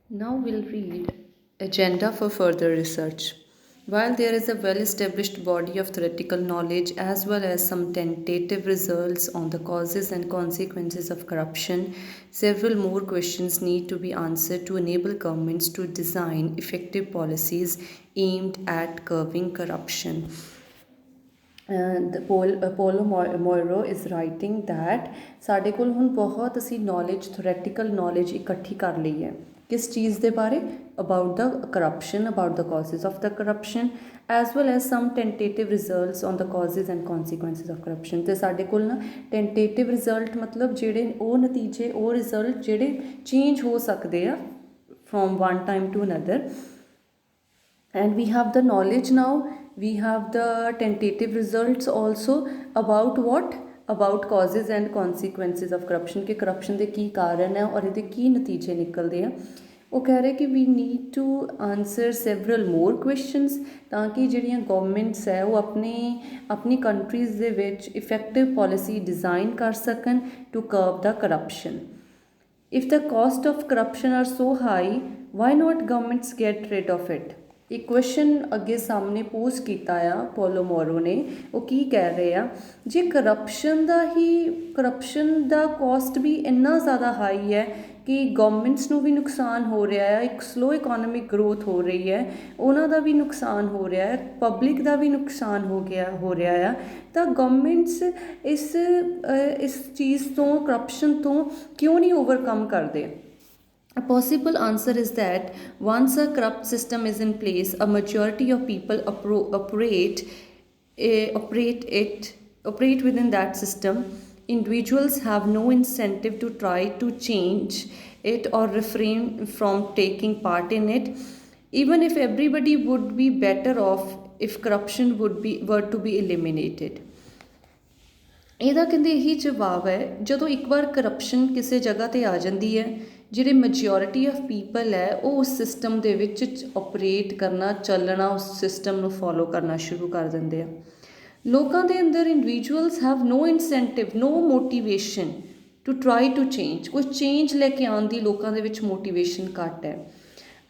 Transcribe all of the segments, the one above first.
Now we'll read Agenda for Further Research. While there is a well established body of theoretical knowledge as well as some tentative results on the causes and consequences of corruption, several more questions need to be answered to enable governments to design effective policies aimed at curbing corruption. Paulo Moiro is writing that ਸਾਡੇ ਕੋਲ ਹੁਣ ਬਹੁਤ ਅਸੀਂ knowledge theoretical knowledge ਇਕੱਠੀ ਕਰ ਲਈ ਹੈ ਕਿਸ ਚੀਜ਼ ਦੇ ਬਾਰੇ about the corruption about the causes of the corruption as well as some tentative results on the causes and consequences of corruption ਅਤੇ ਸਾਡੇ ਕੋਲ ਨਾ ਟੈਂਟੇਟਿਵ ਰਿਜ਼ਲਟ ਮਤਲਬ ਜਿਹੜੇ ਉਹ ਨਤੀਜੇ ਉਹ ਰਿਜ਼ਲਟ ਜਿਹੜੇ ਚੇਂਜ ਹੋ ਸਕਦੇ ਆ from one time to another and we have the knowledge now, we have the tentative results also about what about causes and consequences of corruption कि corruption ਦੇ ਕੀ ਕਾਰਨ ਹੈ ਔਰ ਇਹਦੇ ਕੀ ਨਤੀਜੇ ਨਿਕਲਦੇ ਆ ਉਹ ਕਹਿ ਰਹੇ ਕਿ we need to answer several more questions ਤਾਂ ਕਿ ਜਿਹੜੀਆਂ ਗਵਰਨਮੈਂਟਸ ਹੈ ਉਹ ਆਪਣੀ ਕੰਟਰੀਜ਼ ਦੇ ਵਿੱਚ ਇਫੈਕਟਿਵ ਪੋਲਿਸੀ ਡਿਜ਼ਾਈਨ ਕਰ ਸਕਣ to curb the corruption if the cost of corruption are so high why not governments get rid of it एक क्वेश्चन अगे सामने पोस्ट किया आ पोलो मोरो ने वो की कह रहे हैं जे करप्शन का कॉस्ट भी इन्ना ज़्यादा हाई है कि गवर्नमेंट्स नूं भी नुकसान हो रहा है एक स्लो इकोनॉमिक ग्रोथ हो रही है उन्हों का भी नुकसान हो रहा है पब्लिक का भी नुकसान हो रहा है तो गवर्नमेंट्स इस चीज़ तो करप्शन तो क्यों नहीं ओवरकम करते A possible answer is that once a corrupt system is in place, a majority of people operate within that system. Individuals have no incentive to try to change it or refrain from taking part in it. Even if everybody would be better off if corruption were to be eliminated. ਇਹਦਾ ਕਹਿੰਦੇ ਇਹੀ ਜਵਾਬ ਹੈ ਜਦੋਂ ਇੱਕ ਵਾਰ corruption ਕਿਸੇ ਜਗ੍ਹਾ 'ਤੇ ਆ ਜਾਂਦੀ ਹੈ ਜਿਹੜੇ ਮੈਜੋਰਿਟੀ ਆਫ ਪੀਪਲ ਹੈ ਉਹ ਉਸ ਸਿਸਟਮ ਦੇ ਵਿੱਚ ਓਪਰੇਟ ਕਰਨਾ ਚੱਲਣਾ ਉਸ ਸਿਸਟਮ ਨੂੰ ਫੋਲੋ ਕਰਨਾ ਸ਼ੁਰੂ ਕਰ ਦਿੰਦੇ ਆ ਲੋਕਾਂ ਦੇ ਅੰਦਰ individuals have no incentive no motivation to try to change ਕੋਈ ਚੇਂਜ ਲੈ ਕੇ ਆਉਣ ਦੀ ਲੋਕਾਂ ਦੇ ਵਿੱਚ ਮੋਟੀਵੇਸ਼ਨ ਘੱਟ ਹੈ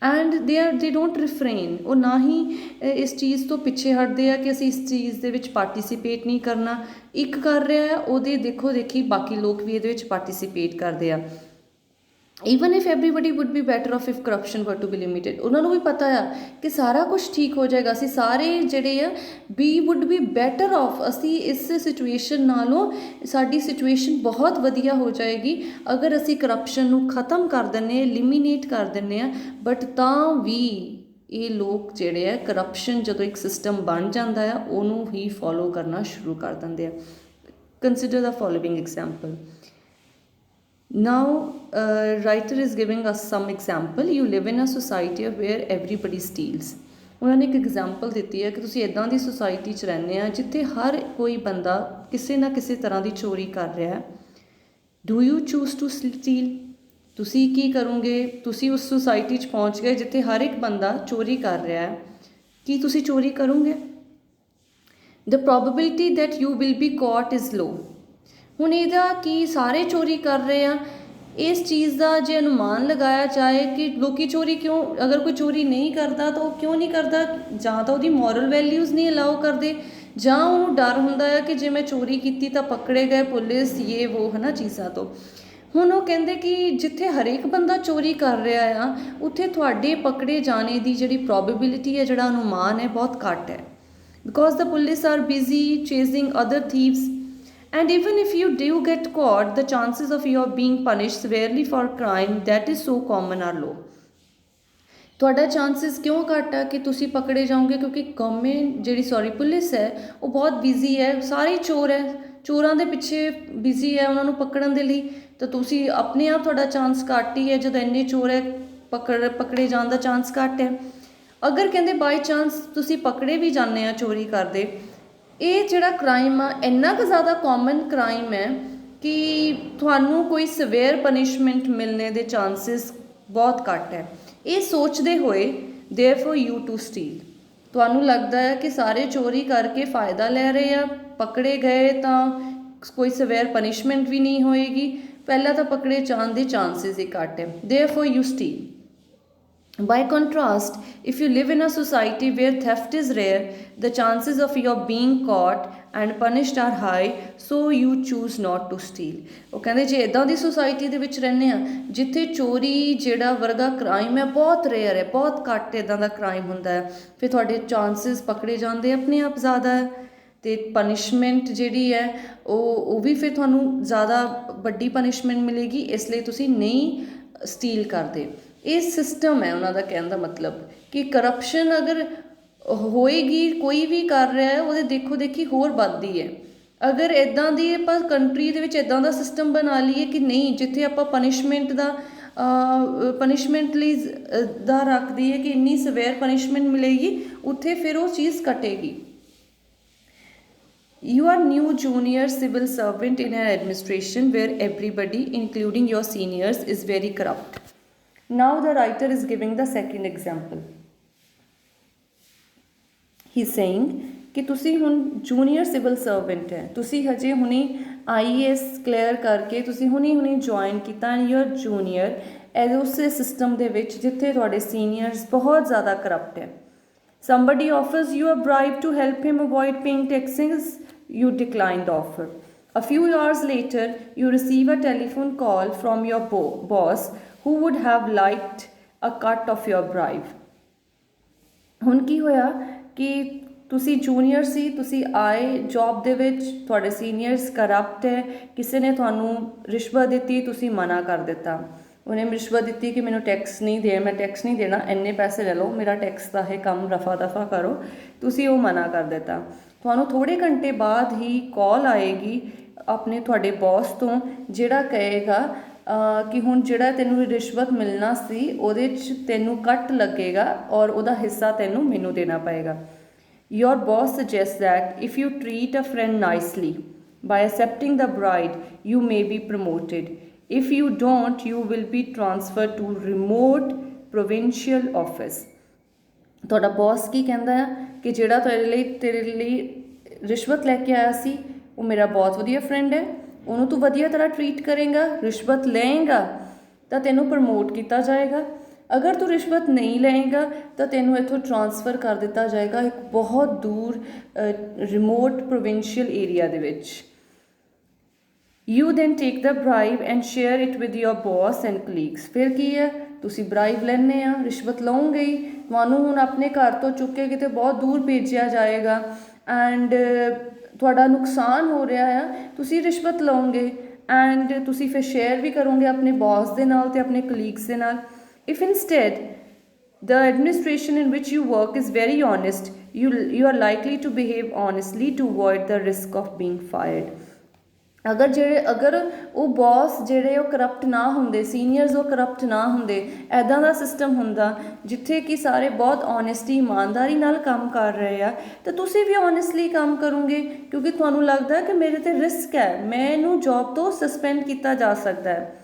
ਐਂਡ ਦੇ ਡੋਂਟ ਰਿਫਰੇਨ ਉਹ ਨਾ ਹੀ ਇਸ ਚੀਜ਼ ਤੋਂ ਪਿੱਛੇ ਹਟਦੇ ਆ ਕਿ ਅਸੀਂ ਇਸ ਚੀਜ਼ ਦੇ ਵਿੱਚ ਪਾਰਟੀਸੀਪੇਟ ਨਹੀਂ ਕਰਨਾ ਇੱਕ ਕਰ ਰਿਹਾ ਹੈ ਉਹਦੇ ਦੇਖੋ ਦੇਖੀ ਬਾਕੀ ਲੋਕ ਵੀ ਇਹਦੇ ਵਿੱਚ ਪਾਰਟੀਸੀਪੇਟ ਕਰਦੇ ਆ even if everybody wood B better of if corruption ਵਰ ਟੂ ਬੀ ਲਿਮਿਟਡ ਉਹਨਾਂ ਨੂੰ ਵੀ ਪਤਾ ਆ ਕਿ ਸਾਰਾ ਕੁਝ ਠੀਕ ਹੋ ਜਾਏਗਾ ਅਸੀਂ ਸਾਰੇ ਜਿਹੜੇ ਆ ਵੀ ਵੁੱਡ ਬੀ ਬੈਟਰ ਆਫ ਅਸੀਂ ਇਸ ਸਿਚੁਏਸ਼ਨ ਨਾਲੋਂ ਸਾਡੀ ਸਿਚੁਏਸ਼ਨ ਬਹੁਤ ਵਧੀਆ ਹੋ ਜਾਏਗੀ ਅਗਰ ਅਸੀਂ ਕਰਪਸ਼ਨ ਨੂੰ ਖਤਮ ਕਰ ਦਿੰਦੇ ਲਿਮੀਨੇਟ ਕਰ ਦਿੰਦੇ ਹਾਂ ਬਟ ਤਾਂ ਵੀ ਇਹ ਲੋਕ ਜਿਹੜੇ ਆ ਕਰਪਸ਼ਨ ਜਦੋਂ ਇੱਕ ਸਿਸਟਮ ਬਣ ਜਾਂਦਾ ਆ ਉਹਨੂੰ ਹੀ ਫੋਲੋ ਕਰਨਾ ਸ਼ੁਰੂ ਕਰ ਦਿੰਦੇ ਆ consider the following example Now, writer is giving us some example. You live in a society where everybody steals. ਉਹਨਾਂ ਨੇ ਇੱਕ ਐਗਜ਼ਾਮਪਲ ਦਿੱਤੀ ਹੈ ਕਿ ਤੁਸੀਂ ਇੱਦਾਂ ਦੀ ਸੁਸਾਇਟੀ 'ਚ ਰਹਿੰਦੇ ਆ ਜਿੱਥੇ ਹਰ ਕੋਈ ਬੰਦਾ ਕਿਸੇ ਨਾ ਕਿਸੇ ਤਰ੍ਹਾਂ ਦੀ ਚੋਰੀ ਕਰ ਰਿਹਾ ਹੈ do you choose to steal ਤੁਸੀਂ ਕੀ ਕਰੋਗੇ ਤੁਸੀਂ ਉਸ ਸੁਸਾਇਟੀ 'ਚ ਪਹੁੰਚ ਗਏ ਜਿੱਥੇ ਹਰ ਇੱਕ ਬੰਦਾ ਚੋਰੀ ਕਰ ਰਿਹਾ ਹੈ ਕੀ ਤੁਸੀਂ ਚੋਰੀ ਕਰੋਗੇ the probability that you will be caught is low ਹੁਣ ਇਹਦਾ ਕੀ ਸਾਰੇ ਚੋਰੀ ਕਰ ਰਹੇ ਆ ਇਸ ਚੀਜ਼ ਦਾ ਜੇ ਅਨੁਮਾਨ ਲਗਾਇਆ ਜਾਏ ਕਿ ਲੋਕੀ ਚੋਰੀ ਕਿਉਂ ਅਗਰ ਕੋਈ ਚੋਰੀ ਨਹੀਂ ਕਰਦਾ ਤਾਂ ਉਹ ਕਿਉਂ ਨਹੀਂ ਕਰਦਾ ਜਾਂ ਤਾਂ ਉਹਦੀ ਮੋਰਲ ਵੈਲਿਊਜ਼ ਨਹੀਂ ਅਲਾਓ ਕਰਦੇ ਜਾਂ ਉਹਨੂੰ ਡਰ ਹੁੰਦਾ ਹੈ ਕਿ ਜੇ ਮੈਂ ਚੋਰੀ ਕੀਤੀ ਤਾਂ ਪਕੜੇ ਗਏ ਪੁਲਿਸ ਇਹ ਵੋ ਹੈ ਨਾ ਚੀਜ਼ਾਂ ਤੋਂ ਹੁਣ ਉਹ ਕਹਿੰਦੇ ਕਿ ਜਿੱਥੇ ਹਰੇਕ ਬੰਦਾ ਚੋਰੀ ਕਰ ਰਿਹਾ ਆ ਉੱਥੇ ਤੁਹਾਡੇ ਪਕੜੇ ਜਾਣੇ ਦੀ ਜਿਹੜੀ ਪ੍ਰੋਬੇਬਿਲਿਟੀ ਹੈ ਜਿਹੜਾ ਅਨੁਮਾਨ ਹੈ ਬਹੁਤ ਘੱਟ ਹੈ because the police are busy chasing other thieves And even if you do get caught, the chances of your being punished severely for crime that is so common are low. ਤੁਹਾਡਾ chances ਕਿਉਂ ਘੱਟ ਆ ਕਿ ਤੁਸੀਂ ਪਕੜੇ ਜਾਓਗੇ ਕਿਉਂਕਿ government police ਹੈ ਉਹ ਬਹੁਤ ਬਿਜ਼ੀ ਹੈ ਸਾਰੇ ਚੋਰ ਹੈ ਚੋਰਾਂ ਦੇ ਪਿੱਛੇ ਬਿਜ਼ੀ ਹੈ ਉਹਨਾਂ ਨੂੰ ਪਕੜਨ ਦੇ ਲਈ ਤਾਂ ਤੁਸੀਂ ਆਪਣੇ ਆਪ ਤੁਹਾਡਾ ਚਾਂਸ ਘੱਟ ਹੀ ਹੈ ਜਦੋਂ ਇੰਨੇ ਚੋਰ ਹੈ ਪਕੜੇ ਜਾਣ ਦਾ ਚਾਂਸ ਘੱਟ ਹੈ ਅਗਰ ਕਹਿੰਦੇ ਬਾਈ ਚਾਂਸ ਤੁਸੀਂ ਪਕੜੇ ਵੀ ਜਾਂਦੇ ਆ ਚੋਰੀ ਕਰਦੇ ਇਹ ਜਿਹੜਾ ਕ੍ਰਾਈਮ ਆ ਇੰਨਾ ਕੁ ਜ਼ਿਆਦਾ ਕਾਮਨ ਕ੍ਰਾਈਮ ਹੈ ਕਿ ਤੁਹਾਨੂੰ ਕੋਈ ਸਵੇਅਰ ਪਨਿਸ਼ਮੈਂਟ ਮਿਲਣੇ ਦੇ ਚਾਂਸਿਸ ਬਹੁਤ ਘੱਟ ਹੈ ਇਹ ਸੋਚਦੇ ਹੋਏ ਦੇਅਰਫੋਰ ਯੂ ਟੂ ਸਟੀਲ ਤੁਹਾਨੂੰ ਲੱਗਦਾ ਹੈ ਕਿ ਸਾਰੇ ਚੋਰੀ ਕਰਕੇ ਫਾਇਦਾ ਲੈ ਰਹੇ ਆ ਪਕੜੇ ਗਏ ਤਾਂ ਕੋਈ ਸਵੇਅਰ ਪਨਿਸ਼ਮੈਂਟ ਵੀ ਨਹੀਂ ਹੋਏਗੀ ਪਹਿਲਾਂ ਤਾਂ ਪਕੜੇ ਜਾਣ ਦੇ ਚਾਂਸਿਸ ਹੀ ਘੱਟ ਹੈ therefore you steal By contrast, if you live in a society where theft is rare, the chances of your being caught and punished are high, so you choose not to steal. ਉਹ ਕਹਿੰਦੇ ਜੇ ਇਦਾਂ ਦੀ society ਦੇ ਵਿੱਚ ਰਹਿੰਦੇ ਆ ਜਿੱਥੇ ਚੋਰੀ ਜਿਹੜਾ ਵਰਗਾ ਕ੍ਰਾਈਮ ਹੈ ਬਹੁਤ ਰੇਅਰ ਹੈ, ਬਹੁਤ ਘੱਟ ਇਦਾਂ ਦਾ ਕ੍ਰਾਈਮ ਹੁੰਦਾ ਹੈ, ਫਿਰ ਤੁਹਾਡੇ ਚਾਂਸਿਸ ਪਕੜੇ ਜਾਂਦੇ ਆਪਣੇ ਆਪ ਜ਼ਿਆਦਾ ਹੈ ਅਤੇ ਪਨਿਸ਼ਮੈਂਟ ਜਿਹੜੀ ਹੈ ਉਹ ਵੀ ਫਿਰ ਤੁਹਾਨੂੰ ਜ਼ਿਆਦਾ ਵੱਡੀ ਪਨਿਸ਼ਮੈਂਟ ਮਿਲੇਗੀ, ਇਸ ਲਈ ਤੁਸੀਂ ਨਹੀਂ ਸਟੀਲ ਕਰਦੇ। ਇਹ ਸਿਸਟਮ ਹੈ ਉਹਨਾਂ ਦਾ ਕਹਿਣ ਦਾ ਮਤਲਬ ਕਿ ਕਰਪਸ਼ਨ ਅਗਰ ਹੋਏਗੀ, ਕੋਈ ਵੀ ਕਰ ਰਿਹਾ ਹੈ ਉਹਦੇ ਦੇਖੋ ਦੇਖੀ ਹੋਰ ਵੱਧਦੀ ਹੈ। ਅਗਰ ਇੱਦਾਂ ਦੀ ਆਪਾਂ ਕੰਟਰੀ ਦੇ ਵਿੱਚ ਇੱਦਾਂ ਦਾ ਸਿਸਟਮ ਬਣਾ ਲਈਏ ਕਿ ਨਹੀਂ, ਜਿੱਥੇ ਆਪਾਂ ਪਨਿਸ਼ਮੈਂਟ ਲਈ ਦਾ ਰੱਖ ਦਈਏ ਕਿ ਇੰਨੀ ਸਵੇਰ ਪਨਿਸ਼ਮੈਂਟ ਮਿਲੇਗੀ, ਉੱਥੇ ਫਿਰ ਉਹ ਚੀਜ਼ ਘਟੇਗੀ। You are new junior civil servant in an administration where everybody, including your seniors, is very corrupt. Now the writer is giving the second example. He is saying कि तुसी हुन जूनियर सिविल सर्वेंट है, तुसी हजे हुनी IAS clear करके तुसी हुनी ज्वाइन किया एंड यू आर जूनियर उस सिस्टम दे विच जिथे तुहाडे सीनियर्स बहुत ज़्यादा करप्ट है। Somebody offers you a bribe to help him avoid paying taxes, you decline the offer. A few hours later, you receive a telephone call from your boss who would have liked a cut of your bribe. ਹੁਣ ਕੀ ਹੋਇਆ ਕਿ ਤੁਸੀਂ junior ਸੀ, ਤੁਸੀਂ ਆਏ job ਦੇ ਵਿੱਚ, ਤੁਹਾਡੇ seniors corrupt ਹੈ, ਕਿਸੇ ਨੇ ਤੁਹਾਨੂੰ ਰਿਸ਼ਵਤ ਦਿੱਤੀ, ਤੁਸੀਂ ਮਨਾ ਕਰ ਦਿੱਤਾ। ਉਹਨੇ ਰਿਸ਼ਵਤ ਦਿੱਤੀ ਕਿ ਮੈਨੂੰ ਟੈਕਸ ਨਹੀਂ ਦੇ, ਮੈਂ ਟੈਕਸ ਨਹੀਂ ਦੇਣਾ, ਇੰਨੇ ਪੈਸੇ ਲੈ ਲਓ, ਮੇਰਾ ਟੈਕਸ ਦਾ ਇਹ ਕੰਮ ਰਫਾ ਦਫਾ ਕਰੋ, ਤੁਸੀਂ ਉਹ ਮਨਾ ਕਰ ਦਿੱਤਾ। ਤੁਹਾਨੂੰ ਥੋੜ੍ਹੇ ਘੰਟੇ ਬਾਅਦ ਹੀ ਕਾਲ ਆਏਗੀ ਆਪਣੇ ਤੁਹਾਡੇ ਬੌਸ ਤੋਂ, ਜਿਹੜਾ ਕਹੇਗਾ ਕਿ ਹੁਣ ਜਿਹੜਾ ਤੈਨੂੰ ਰਿਸ਼ਵਤ ਮਿਲਣਾ ਸੀ ਉਹਦੇ 'ਚ ਤੈਨੂੰ ਕੱਟ ਲੱਗੇਗਾ ਔਰ ਉਹਦਾ ਹਿੱਸਾ ਤੈਨੂੰ ਮੈਨੂੰ ਦੇਣਾ ਪਏਗਾ। Your boss suggests that if you treat a friend nicely by accepting the bribe, you may be promoted. If you don't, you will be transferred to remote provincial office. ਤੁਹਾਡਾ ਬੌਸ ਕੀ ਕਹਿੰਦਾ ਹੈ ਕਿ ਜਿਹੜਾ ਤੇਰੇ ਲਈ ਰਿਸ਼ਵਤ ਲੈ ਕੇ ਆਇਆ ਸੀ ਉਹ ਮੇਰਾ ਬਹੁਤ ਵਧੀਆ ਫਰੈਂਡ ਹੈ, ਉਹਨੂੰ ਤੂੰ ਵਧੀਆ ਤਰ੍ਹਾਂ ਟਰੀਟ ਕਰੇਗਾ, ਰਿਸ਼ਵਤ ਲਏਗਾ ਤਾਂ ਤੈਨੂੰ ਪ੍ਰਮੋਟ ਕੀਤਾ ਜਾਏਗਾ। ਅਗਰ ਤੂੰ ਰਿਸ਼ਵਤ ਨਹੀਂ ਲਏਗਾ ਤਾਂ ਤੈਨੂੰ ਇੱਥੋਂ ਟਰਾਂਸਫਰ ਕਰ ਦਿੱਤਾ ਜਾਏਗਾ ਇੱਕ ਬਹੁਤ ਦੂਰ ਰਿਮੋਟ ਪ੍ਰੋਵਿੰਸ਼ੀਅਲ ਏਰੀਆ ਦੇ ਵਿੱਚ। You then take the bribe and share it with your boss and colleagues. ਫਿਰ ਕੀ ਹੈ, ਤੁਸੀਂ ਬਰਾਈਬ ਲੈਣੇ ਆ, ਰਿਸ਼ਵਤ ਲਓਗੇ ਹੀ, ਤੁਹਾਨੂੰ ਹੁਣ ਆਪਣੇ ਘਰ ਤੋਂ ਚੁੱਕ ਕੇ ਕਿਤੇ ਬਹੁਤ ਦੂਰ ਭੇਜਿਆ ਜਾਏਗਾ ਐਂਡ ਤੁਹਾਡਾ ਨੁਕਸਾਨ ਹੋ ਰਿਹਾ ਆ, ਤੁਸੀਂ ਰਿਸ਼ਵਤ ਲਓਗੇ ਐਂਡ ਤੁਸੀਂ ਫਿਰ ਸ਼ੇਅਰ ਵੀ ਕਰੋਗੇ ਆਪਣੇ ਬੌਸ ਦੇ ਨਾਲ ਅਤੇ ਆਪਣੇ ਕਲੀਗਸ ਦੇ ਨਾਲ। If instead the administration in which you work is very honest, you are likely to behave honestly to avoid the risk of being fired. ਅਗਰ ਉਹ ਬੌਸ ਜਿਹੜੇ ਉਹ ਕਰਪਟ ਨਾ ਹੁੰਦੇ, ਸੀਨੀਅਰਸ ਉਹ ਕਰਪਟ ਨਾ ਹੁੰਦੇ, ਇੱਦਾਂ ਦਾ ਸਿਸਟਮ ਹੁੰਦਾ ਜਿੱਥੇ ਕਿ ਸਾਰੇ ਬਹੁਤ ਓਨੈਸਟੀ ਇਮਾਨਦਾਰੀ ਨਾਲ ਕੰਮ ਕਰ ਰਹੇ ਆ, ਤਾਂ ਤੁਸੀਂ ਵੀ ਓਨੈਸਟਲੀ ਕੰਮ ਕਰੋਗੇ ਕਿਉਂਕਿ ਤੁਹਾਨੂੰ ਲੱਗਦਾ ਕਿ ਮੇਰੇ 'ਤੇ ਰਿਸਕ ਹੈ, ਮੈਨੂੰ ਜੌਬ ਤੋਂ ਸਸਪੈਂਡ ਕੀਤਾ ਜਾ ਸਕਦਾ ਹੈ।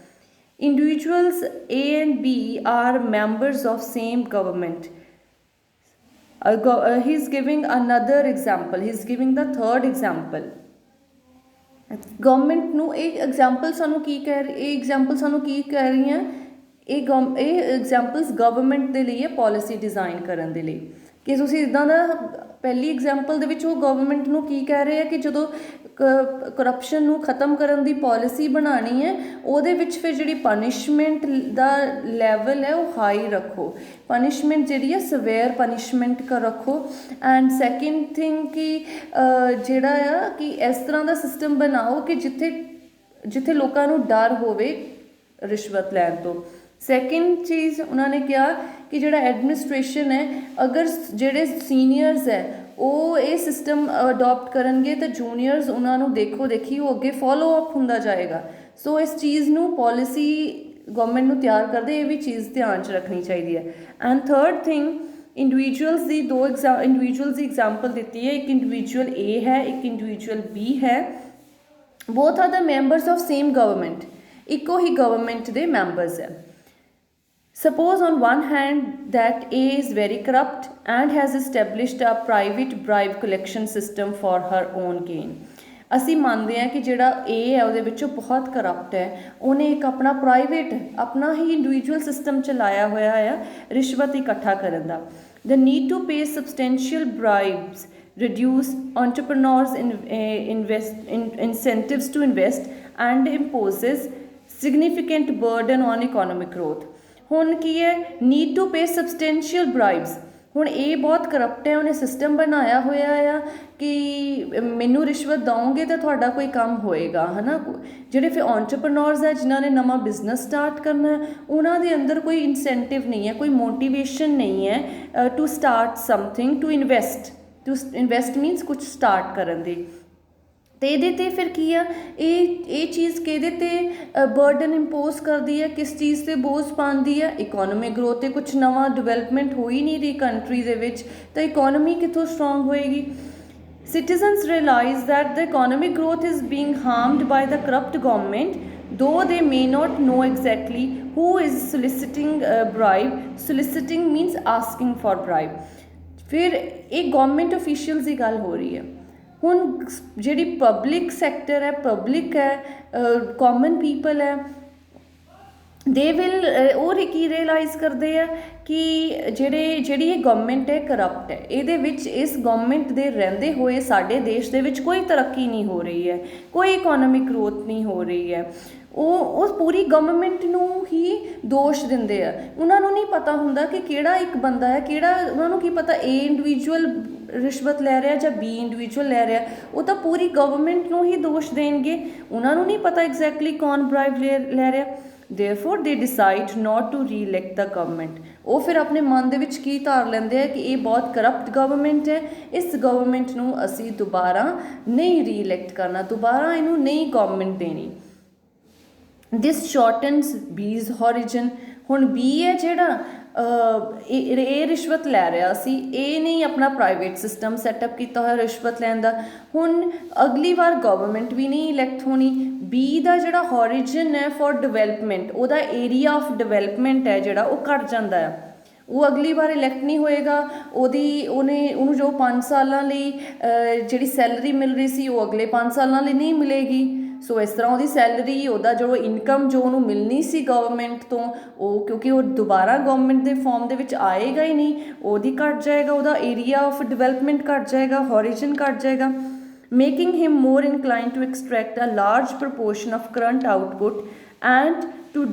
Individuals A and B are members of same government. He's giving another example. He's giving the third example. Government ਨੂੰ ਇਹ ਐਗਜ਼ਾਮਪਲ ਸਾਨੂੰ ਕੀ ਕਹਿ ਰਹੀਆਂ, ਇਹ ਐਗਜ਼ਾਮਪਲਸ ਗਵਰਨਮੈਂਟ ਦੇ ਲਈ ਹੈ ਪੋਲਿਸੀ ਡਿਜ਼ਾਈਨ ਕਰਨ ਦੇ ਲਈ, ਕਿ ਤੁਸੀਂ ਇੱਦਾਂ ਦਾ ਪਹਿਲੀ ਐਗਜ਼ਾਮਪਲ ਦੇ ਵਿੱਚ ਉਹ ਗਵਰਨਮੈਂਟ ਨੂੰ ਕੀ ਕਹਿ ਰਹੇ ਆ ਕਿ ਜਦੋਂ ਕਰਪਸ਼ਨ ਨੂੰ ਖ਼ਤਮ ਕਰਨ ਦੀ ਪੋਲਿਸੀ ਬਣਾਉਣੀ ਹੈ ਉਹਦੇ ਵਿੱਚ ਫਿਰ ਜਿਹੜੀ ਪਨਿਸ਼ਮੈਂਟ ਦਾ ਲੈਵਲ ਹੈ ਉਹ ਹਾਈ ਰੱਖੋ, ਪਨਿਸ਼ਮੈਂਟ ਜਿਹੜੀ ਹੈ ਸਵੇਅਰ ਪਨਿਸ਼ਮੈਂਟ ਰੱਖੋ। ਐਂਡ ਸੈਕਿੰਡ ਥਿੰਗ ਕਿ ਜਿਹੜਾ ਆ ਕਿ ਇਸ ਤਰ੍ਹਾਂ ਦਾ ਸਿਸਟਮ ਬਣਾਓ ਕਿ ਜਿੱਥੇ ਲੋਕਾਂ ਨੂੰ ਡਰ ਹੋਵੇ ਰਿਸ਼ਵਤ ਲੈਣ ਤੋਂ। ਸੈਕਿੰਡ ਚੀਜ਼ ਉਹਨਾਂ ਨੇ ਕਿਹਾ ਕਿ ਜਿਹੜਾ ਐਡਮਿਨਿਸਟ੍ਰੇਸ਼ਨ ਹੈ, ਅਗਰ ਜਿਹੜੇ ਸੀਨੀਅਰਸ ਹੈ ਉਹ ਇਹ ਸਿਸਟਮ ਅਡੋਪਟ ਕਰਨਗੇ ਤਾਂ ਜੂਨੀਅਰਸ ਉਹਨਾਂ ਨੂੰ ਦੇਖੋ ਦੇਖੀ ਉਹ ਅੱਗੇ ਫੋਲੋ ਅਪ ਹੁੰਦਾ ਜਾਏਗਾ। ਸੋ ਇਸ ਚੀਜ਼ ਨੂੰ ਪੋਲਿਸੀ ਗਵਰਨਮੈਂਟ ਨੂੰ ਤਿਆਰ ਕਰਦੇ ਇਹ ਵੀ ਚੀਜ਼ ਧਿਆਨ 'ਚ ਰੱਖਣੀ ਚਾਹੀਦੀ ਹੈ। And third thing, individuals the individuals the example ਦਿੱਤੀ ਹੈ, ਇੱਕ ਇੰਡੀਵਿਜੂਅਲ A ਹੈ, ਇੱਕ ਇੰਡੀਵਿਜੂਅਲ B ਹੈ। Both are the members of same government, ਇੱਕੋ ਹੀ ਗਵਰਨਮੈਂਟ ਦੇ ਮੈਂਬਰਸ ਹੈ। Suppose on one hand that A is very corrupt and has established a private bribe collection system for her own gain. ਅਸੀਂ ਮੰਨਦੇ ਹਾਂ ਕਿ ਜਿਹੜਾ ਏ ਹੈ ਉਹਦੇ ਵਿੱਚੋਂ ਬਹੁਤ ਕਰਪਟ ਹੈ, ਉਹਨੇ ਇੱਕ ਆਪਣਾ ਪ੍ਰਾਈਵੇਟ ਆਪਣਾ ਹੀ ਇੰਡੀਵਿਜੂਅਲ ਸਿਸਟਮ ਚਲਾਇਆ ਹੋਇਆ ਆ ਰਿਸ਼ਵਤ ਇਕੱਠਾ ਕਰਨ ਦਾ। The need to pay substantial bribes reduce entrepreneurs' incentives to invest and imposes significant burden on economic growth। ਹੁਣ ਕੀ ਹੈ, ਨੀਡ ਟੂ ਪੇ ਸਬਸਟੈਂਸ਼ੀਅਲ ਬ੍ਰਾਈਬਸ। ਹੁਣ ਇਹ ਬਹੁਤ ਕਰਪਟ ਹੈ, ਉਹਨੇ ਸਿਸਟਮ ਬਣਾਇਆ ਹੋਇਆ ਆ ਕਿ ਮੈਨੂੰ ਰਿਸ਼ਵਤ ਦਓਗੇ ਤਾਂ ਤੁਹਾਡਾ ਕੋਈ ਕੰਮ ਹੋਏਗਾ, ਹੈ ਨਾ। ਜਿਹੜੇ ਫਿਰ ਐਂਟਰਪ੍ਰੇਨਿਓਰਸ ਹੈ ਜਿਨ੍ਹਾਂ ਨੇ ਨਵਾਂ ਬਿਜ਼ਨਸ ਸਟਾਰਟ ਕਰਨਾ, ਉਹਨਾਂ ਦੇ ਅੰਦਰ ਕੋਈ ਇਨਸੈਂਟਿਵ ਨਹੀਂ ਹੈ, ਕੋਈ ਮੋਟੀਵੇਸ਼ਨ ਨਹੀਂ ਹੈ to start something, to invest means ਕੁਛ ਸਟਾਰਟ ਕਰਨ ਦੀ। ਤੇ ਇਹਦੇ 'ਤੇ ਫਿਰ ਕੀ ਆ, ਇਹ ਚੀਜ਼ ਕਿਹਦੇ 'ਤੇ ਬਰਡਨ ਇੰਪੋਜ਼ ਕਰਦੀ ਹੈ, ਕਿਸ ਚੀਜ਼ 'ਤੇ ਬੋਝ ਪਾਉਂਦੀ ਹੈ, ਇਕੋਨੋਮਿਕ ਗਰੋਥ 'ਤੇ। ਕੁਛ ਨਵਾਂ ਡਿਵੈਲਪਮੈਂਟ ਹੋ ਹੀ ਨਹੀਂ ਰਹੀ ਕੰਟਰੀ ਦੇ ਵਿੱਚ, ਤਾਂ ਇਕੋਨਮੀ ਕਿੱਥੋਂ ਸਟਰੋਂਗ ਹੋਏਗੀ। Citizens realize that the economic growth is being harmed by the corrupt government, though they may not know exactly who is soliciting a bribe. Soliciting means asking for bribe। फिर एक government officials की गल हो रही है। ਹੁਣ ਜਿਹੜੀ public sector ਹੈ, ਪਬਲਿਕ ਹੈ, ਕਾਮਨ ਪੀਪਲ ਹੈ, ਦੇ ਵਿਲ ਉਹ ਕੀ ਰਿਅਲਾਈਜ਼ ਕਰਦੇ ਆ ਕਿ ਜਿਹੜੀ ਇਹ ਗਵਰਨਮੈਂਟ ਹੈ ਕਰਪਟ ਹੈ, ਇਹਦੇ ਵਿੱਚ ਇਸ ਗਵਰਨਮੈਂਟ ਦੇ ਰਹਿੰਦੇ ਹੋਏ ਸਾਡੇ ਦੇਸ਼ ਦੇ ਵਿੱਚ ਕੋਈ ਤਰੱਕੀ ਨਹੀਂ ਹੋ ਰਹੀ ਹੈ, ਕੋਈ ਇਕੋਨੋਮਿਕ ਗਰੋਥ ਨਹੀਂ ਹੋ ਰਹੀ ਹੈ। ਉਹ ਪੂਰੀ ਗਵਰਨਮੈਂਟ ਨੂੰ ਹੀ ਦੋਸ਼ ਦਿੰਦੇ ਆ। ਉਹਨਾਂ ਨੂੰ ਨਹੀਂ ਪਤਾ ਹੁੰਦਾ ਕਿ ਕਿਹੜਾ ਇੱਕ ਬੰਦਾ ਹੈ, ਕਿਹੜਾ, ਉਹਨਾਂ ਨੂੰ ਕੀ ਪਤਾ ਏ ਇੰਡੀਵਿਜੂਅਲ ਰਿਸ਼ਵਤ ਲੈ ਰਿਹਾ ਜਾਂ ਬੀ ਇੰਡੀਵਿਜੂਅਲ ਲੈ ਰਿਹਾ। ਉਹ ਤਾਂ ਪੂਰੀ ਗਵਰਨਮੈਂਟ ਨੂੰ ਹੀ ਦੋਸ਼ ਦੇਣਗੇ, ਉਹਨਾਂ ਨੂੰ ਨਹੀਂ ਪਤਾ ਐਗਜ਼ੈਕਟਲੀ ਕੌਣ ਬ੍ਰਾਈਬ ਲੈ ਰਿਹਾ। Therefore they decide not to re-elect the government। ਉਹ ਫਿਰ ਆਪਣੇ ਮਨ ਦੇ ਵਿੱਚ ਕੀ ਧਾਰ ਲੈਂਦੇ ਆ ਕਿ ਇਹ ਬਹੁਤ ਕਰਪਟ ਗਵਰਨਮੈਂਟ ਹੈ, ਇਸ ਗਵਰਨਮੈਂਟ ਨੂੰ ਅਸੀਂ ਦੁਬਾਰਾ ਨਹੀਂ ਰੀ-ਇਲੈਕਟ ਕਰਨਾ, ਦੁਬਾਰਾ ਇਹਨੂੰ ਨਹੀਂ ਗਵਰਨਮੈਂਟ ਦੇਣੀ। ਦਿਸ ਸ਼ੋਰਟਨਸ ਬੀਜ਼ ਹੋਰੀਜਨ। ਹੁਣ ਬੀ ਹੈ ਜਿਹੜਾ ਇਹ ਰਿਸ਼ਵਤ ਲੈ ਰਿਹਾ ਸੀ, ਇਹ ਨਹੀਂ ਆਪਣਾ ਪ੍ਰਾਈਵੇਟ ਸਿਸਟਮ ਸੈਟਅਪ ਕੀਤਾ ਹੋਇਆ ਰਿਸ਼ਵਤ ਲੈਣ ਦਾ। ਹੁਣ ਅਗਲੀ ਵਾਰ ਗਵਰਨਮੈਂਟ ਵੀ ਨਹੀਂ ਇਲੈਕਟ ਹੋਣੀ। ਬੀ ਦਾ ਜਿਹੜਾ ਹੋਰੀਜਨ ਹੈ ਫॉर ਡਿਵੈਲਪਮੈਂਟ, ਉਹਦਾ ਏਰੀਆ ਆਫ ਡਿਵੈਲਪਮੈਂਟ ਹੈ ਜਿਹੜਾ ਉਹ ਘੱਟ ਜਾਂਦਾ ਆ। ਉਹ ਅਗਲੀ ਵਾਰ ਇਲੈਕਟ ਨਹੀਂ ਹੋਏਗਾ। ਉਹਨੂੰ ਜੋ 5 ਸਾਲਾਂ ਲਈ ਜਿਹੜੀ ਸੈਲਰੀ ਮਿਲ ਰਹੀ ਸੀ ਉਹ ਅਗਲੇ 5 ਸਾਲਾਂ ਲਈ ਨਹੀਂ ਮਿਲੇਗੀ। ਸੋ ਇਸ ਤਰ੍ਹਾਂ ਉਹਦੀ ਸੈਲਰੀ, ਉਹਦਾ ਜੋ ਇਨਕਮ ਜੋ ਉਹਨੂੰ ਮਿਲਣੀ ਸੀ ਗਵਰਨਮੈਂਟ ਤੋਂ, ਉਹ ਕਿਉਂਕਿ ਉਹ ਦੁਬਾਰਾ ਗਵਰਨਮੈਂਟ ਦੇ ਫਾਰਮ ਦੇ ਵਿੱਚ ਆਏਗਾ ਹੀ ਨਹੀਂ, ਉਹਦੀ ਘੱਟ ਜਾਏਗਾ, ਉਹਦਾ ਏਰੀਆ ਆਫ ਡਿਵੈਲਪਮੈਂਟ ਘੱਟ ਜਾਏਗਾ, ਹੋਰੀਜਨ ਘੱਟ ਜਾਏਗਾ, making him more inclined to extract a large proportion of current output and to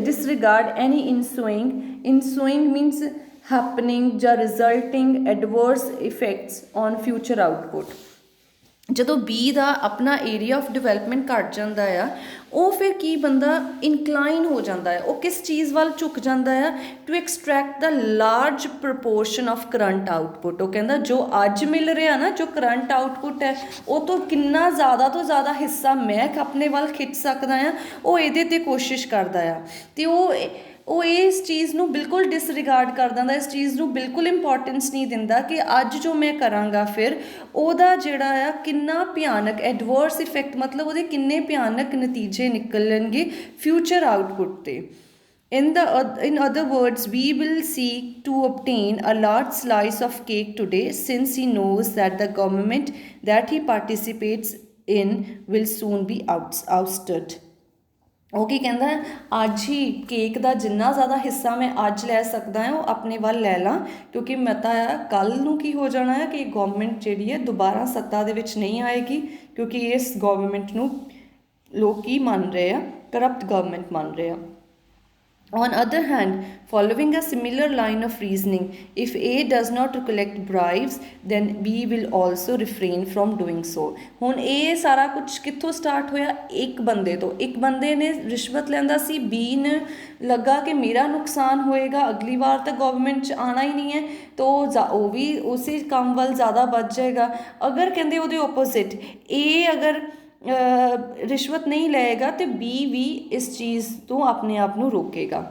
disregard any ensuing means happening ਜਾਂ resulting adverse effects on future output। ਜਦੋਂ ਬੀ ਦਾ ਆਪਣਾ ਏਰੀਆ ਆਫ ਡਿਵੈਲਪਮੈਂਟ ਘੱਟ ਜਾਂਦਾ ਆ, ਉਹ ਫਿਰ ਕੀ ਬੰਦਾ ਇਨਕਲਾਈਨ ਹੋ ਜਾਂਦਾ ਹੈ, ਉਹ ਕਿਸ ਚੀਜ਼ ਵੱਲ ਝੁਕ ਜਾਂਦਾ ਆ, to extract the large proportion of current output. ਉਹ ਕਹਿੰਦਾ ਜੋ ਅੱਜ ਮਿਲ ਰਿਹਾ ਨਾ, ਜੋ ਕਰੰਟ ਆਊਟਪੁੱਟ ਹੈ, ਉਹ ਤੋਂ ਕਿੰਨਾ ਜ਼ਿਆਦਾ ਤੋਂ ਜ਼ਿਆਦਾ ਹਿੱਸਾ ਮੈਂ ਆਪਣੇ ਵੱਲ ਖਿੱਚ ਸਕਦਾ ਆ, ਉਹ ਇਹਦੇ 'ਤੇ ਕੋਸ਼ਿਸ਼ ਕਰਦਾ ਆ। ਅਤੇ ਉਹ ਇਸ ਚੀਜ਼ ਨੂੰ ਬਿਲਕੁਲ ਡਿਸਰਿਗਾਰਡ ਕਰ ਦਿੰਦਾ, ਇਸ ਚੀਜ਼ ਨੂੰ ਬਿਲਕੁਲ ਇੰਪੋਰਟੈਂਸ ਨਹੀਂ ਦਿੰਦਾ ਕਿ ਅੱਜ ਜੋ ਮੈਂ ਕਰਾਂਗਾ ਫਿਰ ਉਹਦਾ ਜਿਹੜਾ ਆ ਕਿੰਨਾ ਭਿਆਨਕ ਐਡਵਰਸ ਇਫੈਕਟ, ਮਤਲਬ ਉਹਦੇ ਕਿੰਨੇ ਭਿਆਨਕ ਨਤੀਜੇ ਨਿਕਲਣਗੇ ਫਿਊਚਰ ਆਊਟਪੁੱਟ 'ਤੇ। In other words, we will seek to obtain a large slice of cake today, since he knows that the government that he participates in will soon be ousted। ਉਹ ਕੀ ਕਹਿੰਦਾ, ਅੱਜ ਹੀ cake ਦਾ ਜਿੰਨਾ ਜ਼ਿਆਦਾ ਹਿੱਸਾ ਮੈਂ ਅੱਜ ਲੈ ਸਕਦਾ ਹਾਂ ਉਹ ਆਪਣੇ ਵੱਲ ਲੈ ਲਾਂ, ਕਿਉਂਕਿ ਮੈਂ ਤਾਂ ਕੱਲ੍ਹ ਨੂੰ ਕੀ ਹੋ ਜਾਣਾ ਹੈ ਕਿ ਗਵਰਨਮੈਂਟ ਜਿਹੜੀ ਹੈ ਦੁਬਾਰਾ ਸੱਤਾ ਦੇ ਵਿੱਚ ਨਹੀਂ ਆਏਗੀ, ਕਿਉਂਕਿ ਇਸ ਗਵਰਨਮੈਂਟ ਨੂੰ ਲੋਕ ਕੀ ਮੰਨ ਰਹੇ ਆ, ਕਰਪਟ ਗਵਰਨਮੈਂਟ ਮੰਨ ਰਹੇ ਆ। On other hand, following a similar line of reasoning, if A does not collect bribes, then B will also refrain from doing so। ਹੁਣ ਇਹ ਸਾਰਾ ਕੁਝ ਕਿੱਥੋਂ ਸਟਾਰਟ ਹੋਇਆ, ਇੱਕ ਬੰਦੇ ਤੋਂ। ਇੱਕ ਬੰਦੇ ਨੇ ਰਿਸ਼ਵਤ ਲੈਂਦਾ ਸੀ, ਬੀ ਨੇ ਲੱਗਾ ਕਿ ਮੇਰਾ ਨੁਕਸਾਨ ਹੋਏਗਾ, ਅਗਲੀ ਵਾਰ ਤਾਂ ਗਵਰਨਮੈਂਟ 'ਚ ਆਉਣਾ ਹੀ ਨਹੀਂ ਹੈ, ਤਾਂ ਉਹ ਵੀ ਉਸੇ ਕੰਮ ਵੱਲ ਜ਼ਿਆਦਾ ਵੱਧ ਜਾਏਗਾ। ਅਗਰ ਕਹਿੰਦੇ ਉਹਦੇ ਓਪੋਜ਼ਿਟ, ਇਹ ਅਗਰ ਰਿਸ਼ਵਤ ਨਹੀਂ ਲਏਗਾ ਤੇ ਬੀ ਵੀ ਇਸ ਚੀਜ਼ ਤੋਂ ਆਪਣੇ ਆਪ ਨੂੰ ਰੋਕੇਗਾ।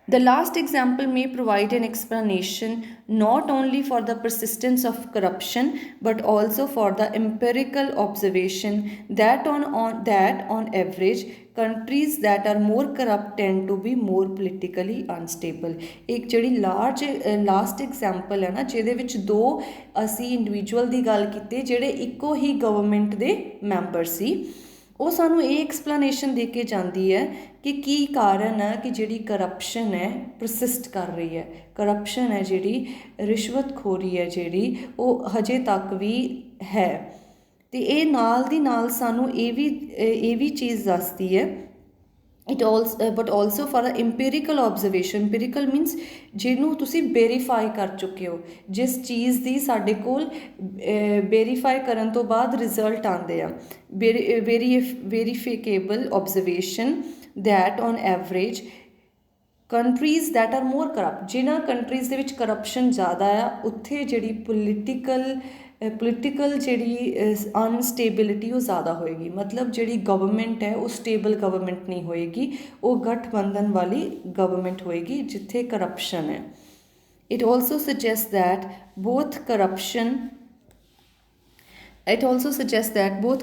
The last example may provide an explanation not only for the persistence of corruption but also for the empirical observation that on average countries that are more corrupt tend to be more politically unstable। एक ਜਿਹੜੀ last example ਹੈ ਨਾ ਜਿਹਦੇ ਵਿੱਚ ਦੋ ਅਸੀਂ individual ਦੀ ਗੱਲ ਕੀਤੀ ਜਿਹੜੇ ਇੱਕੋ ਹੀ ਗਵਰਨਮੈਂਟ ਦੇ ਮੈਂਬਰ ਸੀ, ਉਹ ਸਾਨੂੰ ਇਹ ਐਕਸਪਲੇਨੇਸ਼ਨ ਦੇ ਕੇ ਜਾਂਦੀ ਹੈ ਕਿ ਕੀ ਕਾਰਨ ਹੈ ਕਿ ਜਿਹੜੀ ਕਰਪਸ਼ਨ ਹੈ ਪ੍ਰਸਿਸਟ ਕਰ ਰਹੀ ਹੈ, ਕਰਪਸ਼ਨ ਹੈ ਜਿਹੜੀ ਰਿਸ਼ਵਤਖੋਰੀ ਹੈ ਜਿਹੜੀ ਉਹ ਹਜੇ ਤੱਕ ਵੀ ਹੈ। ਅਤੇ ਇਹ ਨਾਲ ਦੀ ਨਾਲ ਸਾਨੂੰ ਇਹ ਵੀ ਚੀਜ਼ ਦੱਸਦੀ ਹੈ but also for the empirical observation। empirical means ਜਿਹਨੂੰ ਤੁਸੀਂ ਵੈਰੀਫਾਈ ਕਰ ਚੁੱਕੇ ਹੋ, ਜਿਸ ਚੀਜ਼ ਦੀ ਸਾਡੇ ਕੋਲ ਵੈਰੀਫਾਈ ਕਰਨ ਤੋਂ ਬਾਅਦ ਰਿਜ਼ਲਟ ਆਉਂਦੇ ਆ। verifiable observation that on average countries that are more corrupt, ਜਿਨ੍ਹਾਂ ਕੰਟਰੀਜ਼ ਦੇ ਵਿੱਚ ਕਰਪਸ਼ਨ ਜ਼ਿਆਦਾ ਆ ਉੱਥੇ ਜਿਹੜੀ ਪੋਲੀਟੀਕਲ ਜਿਹੜੀ ਅਨਸਟੇਬਿਲਿਟੀ ਉਹ ਜ਼ਿਆਦਾ ਹੋਏਗੀ। ਮਤਲਬ ਜਿਹੜੀ ਗਵਰਨਮੈਂਟ ਹੈ ਉਹ ਸਟੇਬਲ ਗਵਰਨਮੈਂਟ ਨਹੀਂ ਹੋਏਗੀ, ਉਹ ਗਠਬੰਧਨ ਵਾਲੀ ਗਵਰਨਮੈਂਟ ਹੋਏਗੀ ਜਿੱਥੇ ਕਰਪਸ਼ਨ ਹੈ। It also suggests that both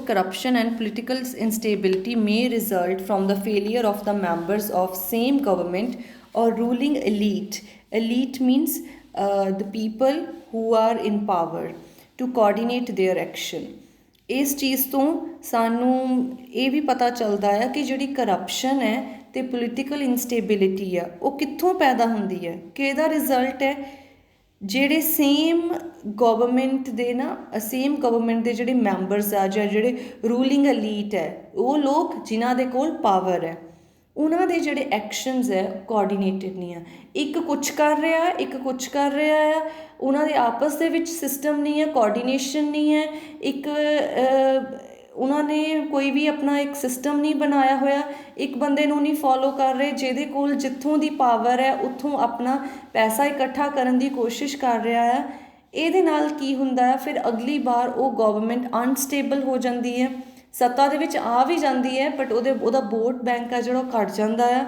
corruption and political instability may result from the failure of the members of same government or ruling elite। Elite means the people who are in power to coordinate their action। ਇਸ ਚੀਜ਼ ਤੋਂ ਸਾਨੂੰ ਇਹ ਵੀ ਪਤਾ ਚੱਲਦਾ ਹੈ ਕਿ ਜਿਹੜੀ ਕਰਪਸ਼ਨ ਹੈ ਅਤੇ ਪੋਲੀਟੀਕਲ ਇੰਸਟੇਬਿਲਿਟੀ ਆ ਉਹ ਕਿੱਥੋਂ ਪੈਦਾ ਹੁੰਦੀ ਹੈ, ਕਿ ਇਹਦਾ ਰਿਜ਼ਲਟ ਹੈ ਜਿਹੜੇ ਸੇਮ ਗਵਰਨਮੈਂਟ ਦੇ ਜਿਹੜੇ ਮੈਂਬਰਸ ਆ ਜਾਂ ਜਿਹੜੇ ਰੂਲਿੰਗ ਐਲੀਟ ਹੈ ਉਹ ਲੋਕ ਜਿਨ੍ਹਾਂ ਦੇ ਕੋਲ ਪਾਵਰ ਹੈ ਉਹਨਾਂ ਦੇ ਜਿਹੜੇ ਐਕਸ਼ਨਸ ਹੈ ਕੋਆਰਡੀਨੇਟਡ ਨਹੀਂ ਆ। ਇੱਕ ਕੁਛ ਕਰ ਰਿਹਾ ਆ, ਉਹਨਾਂ ਦੇ ਆਪਸ ਦੇ ਵਿੱਚ ਸਿਸਟਮ ਨਹੀਂ ਹੈ, ਕੋਆਰਡੀਨੇਸ਼ਨ ਨਹੀਂ ਹੈ, ਉਹਨਾਂ ਨੇ ਕੋਈ ਵੀ ਆਪਣਾ ਇੱਕ ਸਿਸਟਮ ਨਹੀਂ ਬਣਾਇਆ ਹੋਇਆ, ਇੱਕ ਬੰਦੇ ਨੂੰ ਨਹੀਂ ਫੋਲੋ ਕਰ ਰਹੇ ਜਿਹਦੇ ਕੋਲ ਜਿੱਥੋਂ ਦੀ ਪਾਵਰ ਹੈ ਉੱਥੋਂ ਆਪਣਾ ਪੈਸਾ ਇਕੱਠਾ ਕਰਨ ਦੀ ਕੋਸ਼ਿਸ਼ ਕਰ ਰਿਹਾ ਹੈ। ਇਹਦੇ ਨਾਲ ਕੀ ਹੁੰਦਾ ਹੈ, ਫਿਰ ਅਗਲੀ ਵਾਰ ਉਹ ਗਵਰਨਮੈਂਟ ਅਨਸਟੇਬਲ ਹੋ ਜਾਂਦੀ ਹੈ, ਸੱਤਾ ਦੇ ਵਿੱਚ ਆ ਵੀ ਜਾਂਦੀ ਹੈ ਬਟ ਉਹਦਾ ਵੋਟ ਬੈਂਕ ਆ ਜਿਹੜਾ ਉਹ ਘੱਟ ਜਾਂਦਾ ਆ,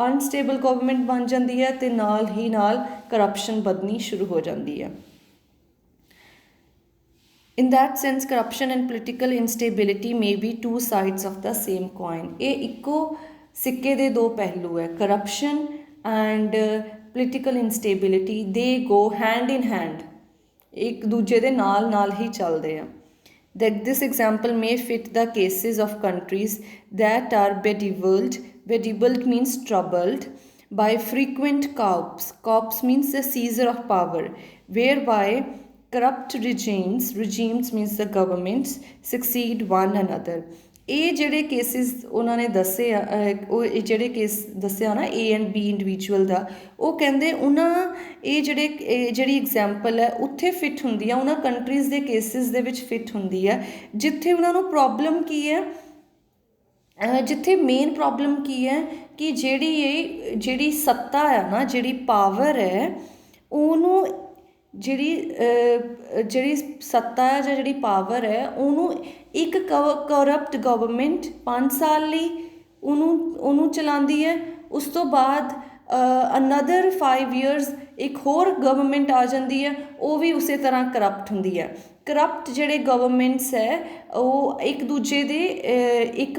ਅਨਸਟੇਬਲ ਗਵਰਨਮੈਂਟ ਬਣ ਜਾਂਦੀ ਹੈ ਅਤੇ ਨਾਲ ਹੀ ਨਾਲ ਕਰਪਸ਼ਨ ਵਧਣੀ ਸ਼ੁਰੂ ਹੋ ਜਾਂਦੀ ਹੈ। In that sense, corruption and political instability may be two sides of the same coin। ਇਹ ਇੱਕੋ ਸਿੱਕੇ ਦੇ ਦੋ ਪਹਿਲੂ ਹੈ। corruption and political instability they go hand in hand, ਇੱਕ ਦੂਜੇ ਦੇ ਨਾਲ ਹੀ ਚੱਲਦੇ ਆ। This example may fit the cases of countries that are bedevilled means troubled by frequent coups means the seizure of power, whereby corrupt regimes means the governments succeed one another। ਇਹ ਜਿਹੜੇ cases ਉਹਨਾਂ ਨੇ ਦੱਸੇ ਆ, ਉਹ ਜਿਹੜੇ case ਦੱਸਿਆ ਨਾ A and B ਇੰਡੀਵਿਜੂਅਲ ਦਾ, ਉਹ ਕਹਿੰਦੇ ਜਿਹੜੀ ਐਗਜ਼ਾਮਪਲ ਹੈ ਉੱਥੇ ਫਿੱਟ ਹੁੰਦੀ ਆ, ਉਹਨਾਂ ਕੰਟਰੀਜ਼ ਦੇ ਕੇਸਿਸ ਦੇ ਵਿੱਚ ਫਿੱਟ ਹੁੰਦੀ ਹੈ ਜਿੱਥੇ ਉਹਨਾਂ ਨੂੰ ਪ੍ਰੋਬਲਮ ਕੀ ਹੈ, ਜਿੱਥੇ ਮੇਨ ਪ੍ਰੋਬਲਮ ਕੀ ਹੈ ਕਿ ਜਿਹੜੀ ਸੱਤਾ ਹੈ ਨਾ, ਜਿਹੜੀ ਪਾਵਰ ਹੈ ਉਹਨੂੰ ਜਿਹੜੀ ਸੱਤਾ ਹੈ ਜਾਂ ਜਿਹੜੀ ਪਾਵਰ ਹੈ ਉਹਨੂੰ ਇੱਕ ਕਰਪਟ ਗਵਰਨਮੈਂਟ 5 ਸਾਲ ਲਈ ਉਹਨੂੰ ਚਲਾਉਂਦੀ ਹੈ, ਉਸ ਤੋਂ ਬਾਅਦ ਅਨਦਰ 5 years ਇੱਕ ਹੋਰ ਗਵਰਨਮੈਂਟ ਆ ਜਾਂਦੀ ਹੈ, ਉਹ ਵੀ ਉਸੇ ਤਰ੍ਹਾਂ ਕਰਪਟ ਹੁੰਦੀ ਹੈ। ਕਰਪਟ ਜਿਹੜੇ ਗਵਰਨਮੈਂਟਸ ਹੈ ਉਹ ਇੱਕ ਦੂਜੇ ਦੇ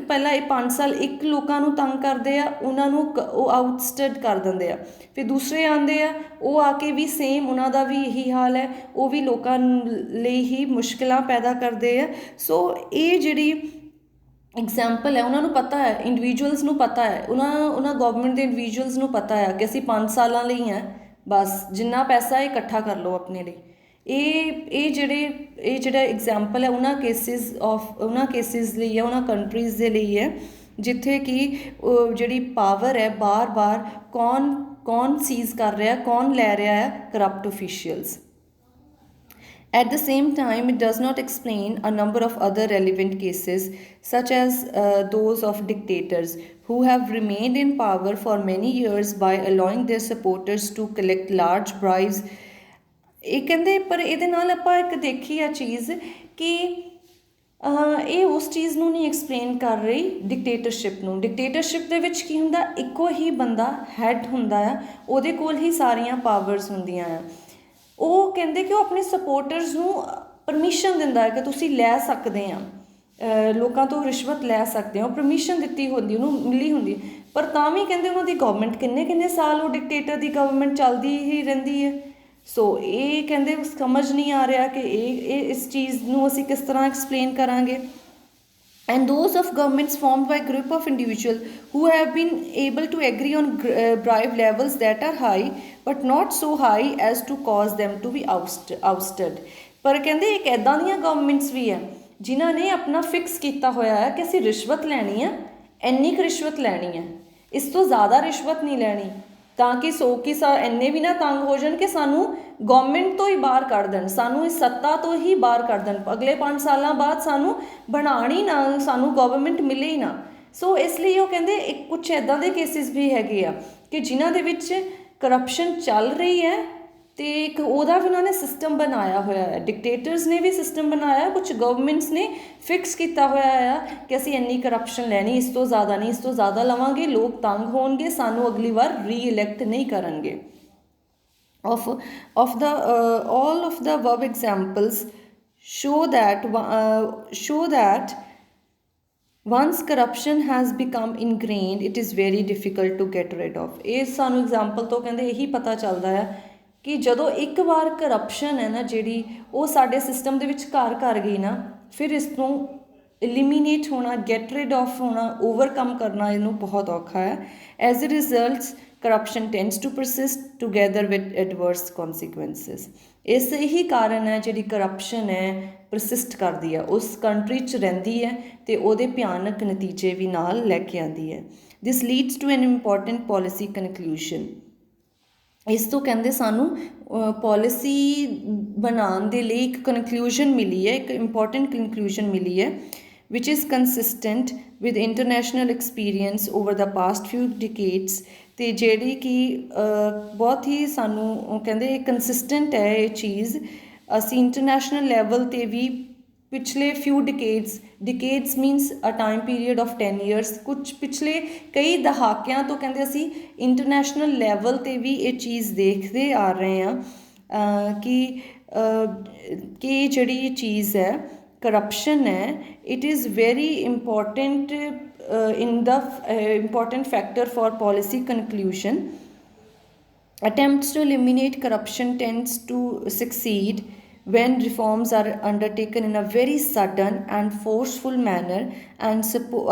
ਪਹਿਲਾਂ ਇਹ 5 ਸਾਲ ਇੱਕ ਲੋਕਾਂ ਨੂੰ ਤੰਗ ਕਰਦੇ ਆ, ਉਹਨਾਂ ਨੂੰ ਉਹ ਆਊਟਸਟਡ ਕਰ ਦਿੰਦੇ ਆ, ਫਿਰ ਦੂਸਰੇ ਆਉਂਦੇ ਆ, ਉਹ ਆ ਕੇ ਵੀ ਸੇਮ ਉਹਨਾਂ ਦਾ ਵੀ ਇਹੀ ਹਾਲ ਹੈ, ਉਹ ਵੀ ਲੋਕਾਂ ਲਈ ਹੀ ਮੁਸ਼ਕਿਲਾਂ ਪੈਦਾ ਕਰਦੇ ਆ। ਸੋ ਇਹ ਜਿਹੜੀ ਐਗਜ਼ਾਮਪਲ ਹੈ ਉਹਨਾਂ ਨੂੰ ਪਤਾ ਹੈ, ਇੰਡੀਵਿਜੂਅਲਸ ਨੂੰ ਪਤਾ ਹੈ, ਉਹਨਾਂ ਗਵਰਨਮੈਂਟ ਦੇ ਇੰਡੀਵਿਜੂਅਲਸ ਨੂੰ ਪਤਾ ਹੈ ਕਿ ਅਸੀਂ 5 ਸਾਲਾਂ ਲਈ ਹਾਂ, ਬਸ ਜਿੰਨਾ ਪੈਸਾ ਇਕੱਠਾ ਕਰ ਲਓ ਆਪਣੇ ਲਈ। ਇਹ ਜਿਹੜਾ ਐਗਜ਼ਾਮਪਲ ਹੈ ਉਹਨਾਂ ਕੇਸਿਸ ਲਈ ਹੈ, ਉਹਨਾਂ ਕੰਟਰੀਜ਼ ਦੇ ਲਈ ਹੈ ਜਿੱਥੇ ਕਿ ਜਿਹੜੀ ਪਾਵਰ ਹੈ ਬਾਰ ਕੌਣ ਸੀਜ਼ ਕਰ ਰਿਹਾ, ਕੌਣ ਲੈ ਰਿਹਾ ਹੈ, corrupt ਓਫੀਸ਼ੀਅਲਸ। At the same time, it does not explain a number of other relevant cases, such as those of dictators who have remained in power for many years by allowing their supporters to collect large bribes। ਇਹ ਕਹਿੰਦੇ ਪਰ ਇਹਦੇ ਨਾਲ ਆਪਾਂ ਇੱਕ ਦੇਖੀ ਆ ਚੀਜ਼ ਕਿ ਇਹ ਉਸ ਚੀਜ਼ ਨੂੰ ਨਹੀਂ ਐਕਸਪਲੇਨ ਕਰ ਰਹੀ ਡਿਕਟੇਟਰਸ਼ਿਪ ਨੂੰ। ਡਿਕਟੇਟਰਸ਼ਿਪ ਦੇ ਵਿੱਚ ਕੀ ਹੁੰਦਾ, ਇੱਕੋ ਹੀ ਬੰਦਾ ਹੈਡ ਹੁੰਦਾ ਆ, ਉਹਦੇ ਕੋਲ ਹੀ ਸਾਰੀਆਂ ਪਾਵਰਸ ਹੁੰਦੀਆਂ ਆ। ਉਹ ਕਹਿੰਦੇ ਕਿ ਉਹ ਆਪਣੇ ਸਪੋਰਟਰਸ ਨੂੰ ਪਰਮਿਸ਼ਨ ਦਿੰਦਾ ਹੈ ਕਿ ਤੁਸੀਂ ਲੈ ਸਕਦੇ ਆ, ਲੋਕਾਂ ਤੋਂ ਰਿਸ਼ਵਤ ਲੈ ਸਕਦੇ ਹੋ, ਪਰਮਿਸ਼ਨ ਦਿੱਤੀ ਹੁੰਦੀ, ਉਹਨੂੰ ਮਿਲੀ ਹੁੰਦੀ। ਪਰ ਤਾਂ ਵੀ ਕਹਿੰਦੇ ਉਹਨਾਂ ਦੀ ਗਵਰਨਮੈਂਟ ਕਿੰਨੇ ਸਾਲ ਉਹ ਡਿਕਟੇਟਰ ਦੀ ਗਵਰਨਮੈਂਟ ਚੱਲਦੀ ਹੀ ਰਹਿੰਦੀ ਹੈ। ਸੋ ਇਹ ਕਹਿੰਦੇ ਸਮਝ ਨਹੀਂ ਆ ਰਿਹਾ ਕਿ ਇਹ ਇਸ ਚੀਜ਼ ਨੂੰ ਅਸੀਂ ਕਿਸ ਤਰ੍ਹਾਂ ਐਕਸਪਲੇਨ ਕਰਾਂਗੇ। And those of governments formed by group of individuals who have been able to agree on bribe levels that are high but not so high as to cause them to be ousted। ਪਰ ਕਹਿੰਦੇ ਇੱਕ ਇੱਦਾਂ ਦੀਆਂ governments ਵੀ ਹੈ ਜਿਨ੍ਹਾਂ ਨੇ ਆਪਣਾ fix ਕੀਤਾ ਹੋਇਆ ਹੈ ਕਿ ਅਸੀਂ ਰਿਸ਼ਵਤ ਲੈਣੀ ਹੈ, ਇੰਨੀ ਕੁ ਰਿਸ਼ਵਤ ਲੈਣੀ ਹੈ, ਇਸ ਤੋਂ ਜ਼ਿਆਦਾ ਰਿਸ਼ਵਤ ਨਹੀਂ ਲੈਣੀ, ਤਾਂ ਕਿ ਇੰਨੇ ਵੀ ਨਾ ਤੰਗ ਹੋ ਜਾਣ ਕਿ ਸਾਨੂੰ ਗਵਰਨਮੈਂਟ ਤੋਂ ਹੀ ਬਾਹਰ ਕੱਢ ਦੇਣ, ਸਾਨੂੰ ਇਸ ਸੱਤਾ ਤੋਂ ਹੀ ਬਾਹਰ ਕੱਢ ਦੇਣ, ਅਗਲੇ 5 ਸਾਲਾਂ ਬਾਅਦ ਸਾਨੂੰ ਬਣਾਉਣ ਹੀ ਨਾ, ਸਾਨੂੰ ਗਵਰਨਮੈਂਟ ਮਿਲੇ ਹੀ ਨਾ। ਸੋ ਇਸ ਲਈ ਉਹ ਕਹਿੰਦੇ ਇੱਕ ਕੁਛ ਇੱਦਾਂ ਦੇ ਕੇਸਿਸ ਵੀ ਹੈਗੇ ਆ ਕਿ ਜਿਨ੍ਹਾਂ ਦੇ ਵਿੱਚ ਕਰਪਸ਼ਨ ਚੱਲ ਰਹੀ ਹੈ ਅਤੇ ਇੱਕ ਉਹਦਾ ਵੀ ਉਹਨਾਂ ਨੇ ਸਿਸਟਮ ਬਣਾਇਆ ਹੋਇਆ ਹੈ। ਡਿਕਟੇਟਰਸ ਨੇ ਵੀ ਸਿਸਟਮ ਬਣਾਇਆ, ਕੁਛ ਗਵਰਨਮੈਂਟਸ ਨੇ ਫਿਕਸ ਕੀਤਾ ਹੋਇਆ ਆ ਕਿ ਅਸੀਂ ਇੰਨੀ ਕਰਪਸ਼ਨ ਲੈਣੀ, ਇਸ ਤੋਂ ਜ਼ਿਆਦਾ ਨਹੀਂ, ਇਸ ਤੋਂ ਜ਼ਿਆਦਾ ਲਵਾਂਗੇ ਲੋਕ ਤੰਗ ਹੋਣਗੇ, ਸਾਨੂੰ ਅਗਲੀ ਵਾਰ ਰੀ-ਇਲੈਕਟ ਨਹੀਂ ਕਰਨਗੇ। All of the above examples show that once corruption has become ingrained, it is very difficult to get rid of। ਇਹ ਸਾਨੂੰ ਐਗਜ਼ਾਮਪਲ ਤੋਂ ਕਹਿੰਦੇ ਇਹੀ ਪਤਾ ਚੱਲਦਾ ਹੈ ਕਿ ਜਦੋਂ ਇੱਕ ਵਾਰ ਕਰਪਸ਼ਨ ਹੈ ਨਾ ਜਿਹੜੀ ਉਹ ਸਾਡੇ ਸਿਸਟਮ ਦੇ ਵਿੱਚ ਘਰ ਗਈ ਨਾ, ਫਿਰ ਇਸ ਨੂੰ ਐਲੀਮੀਨੇਟ ਹੋਣਾ, ਗੈਟ ਰਿਡ ਆਫ ਹੋਣਾ, ਓਵਰਕਮ ਕਰਨਾ ਇਹਨੂੰ ਬਹੁਤ ਔਖਾ ਹੈ। As a results corruption tends to persist together with adverse consequences. ਇਸ ਇਹੀ ਕਾਰਨ ਹੈ ਜਿਹੜੀ ਕਰਪਸ਼ਨ ਹੈ ਪਰਸਿਸਟ ਕਰਦੀ ਹੈ, ਉਸ ਕੰਟਰੀ 'ਚ ਰਹਿੰਦੀ ਹੈ ਅਤੇ ਉਹਦੇ ਭਿਆਨਕ ਨਤੀਜੇ ਵੀ ਨਾਲ ਲੈ ਕੇ ਆਉਂਦੀ ਹੈ। This leads to an important policy conclusion. ਇਸ ਤੋਂ ਕਹਿੰਦੇ ਸਾਨੂੰ ਪੋਲਿਸੀ ਬਣਾਉਣ ਦੇ ਲਈ ਇੱਕ ਕਨਕਲੂਜਨ ਮਿਲੀ ਹੈ, ਇੱਕ ਇੰਪੋਰਟੈਂਟ ਕਨਕਲੂਜਨ ਮਿਲੀ ਹੈ which is consistent with international experience over the past few decades। ਅਤੇ ਜਿਹੜੀ ਕਿ ਬਹੁਤ ਹੀ ਸਾਨੂੰ ਕਹਿੰਦੇ ਕੰਸਿਸਟੈਂਟ ਹੈ ਇਹ ਚੀਜ਼। ਅਸੀਂ ਇੰਟਰਨੈਸ਼ਨਲ ਲੈਵਲ 'ਤੇ ਵੀ ਪਿਛਲੇ few decades means a time period of 10 years, ਕੁਛ ਪਿਛਲੇ ਕਈ ਦਹਾਕਿਆਂ ਤੋਂ ਕਹਿੰਦੇ ਅਸੀਂ ਇੰਟਰਨੈਸ਼ਨਲ ਲੈਵਲ 'ਤੇ ਵੀ ਇਹ ਚੀਜ਼ ਦੇਖਦੇ ਆ ਰਹੇ ਹਾਂ ਕਿ ਜਿਹੜੀ ਇਹ ਚੀਜ਼ ਹੈ ਕਰਪਸ਼ਨ ਹੈ, it is very important important factor for policy conclusion। Attempts to eliminate corruption tends to succeed when reforms are undertaken in a very sudden and forceful manner and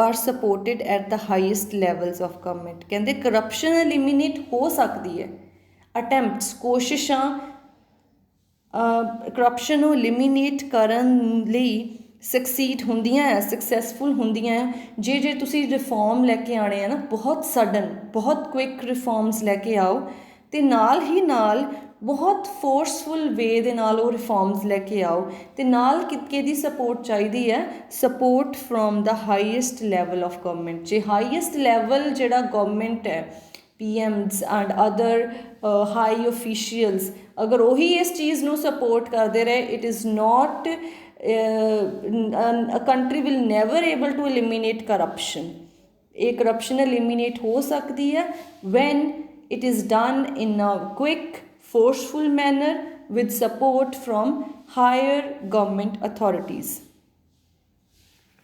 are supported at the highest levels of government। ਕਹਿੰਦੇ corruption eliminate ਹੋ ਸਕਦੀ ਹੈ, attempts ਕੋਸ਼ਿਸ਼ਾਂ corruption ਨੂੰ eliminate ਕਰਨ ਲਈ succeed ਹੁੰਦੀਆਂ ਹੈ, ਸਕਸੈਸਫੁਲ ਹੁੰਦੀਆਂ ਹੈ ਜੇ ਤੁਸੀਂ ਰਿਫੋਰਮ ਲੈ ਕੇ ਆਉਣੇ ਆ ਨਾ, ਬਹੁਤ ਸਡਨ, ਬਹੁਤ ਕੁਇਕ ਰਿਫੋਰਮਸ ਲੈ ਕੇ ਆਓ ਅਤੇ ਨਾਲ ਹੀ ਨਾਲ ਬਹੁਤ ਫੋਰਸਫੁਲ ਵੇ ਦੇ ਨਾਲ ਉਹ ਰਿਫੋਰਮਸ ਲੈ ਕੇ ਆਓ, ਅਤੇ ਨਾਲ ਕਿਹਦੀ ਸਪੋਰਟ ਚਾਹੀਦੀ ਹੈ, support from the highest level of government. ਜੇ ਹਾਈਐਸਟ ਲੈਵਲ ਜਿਹੜਾ ਗਵਰਨਮੈਂਟ ਹੈ, PMs ਐਂਡ ਅਦਰ ਹਾਈ ਓਫੀਸ਼ੀਅਲਸ, ਅਗਰ ਉਹੀ ਇਸ ਚੀਜ਼ ਨੂੰ ਸਪੋਰਟ ਕਰਦੇ ਰਹੇ, it is not a country will never able to eliminate corruption। ਇਹ corruption eliminate ਹੋ ਸਕਦੀ ਹੈ when it is done in a quick forceful manner with support from higher government authorities।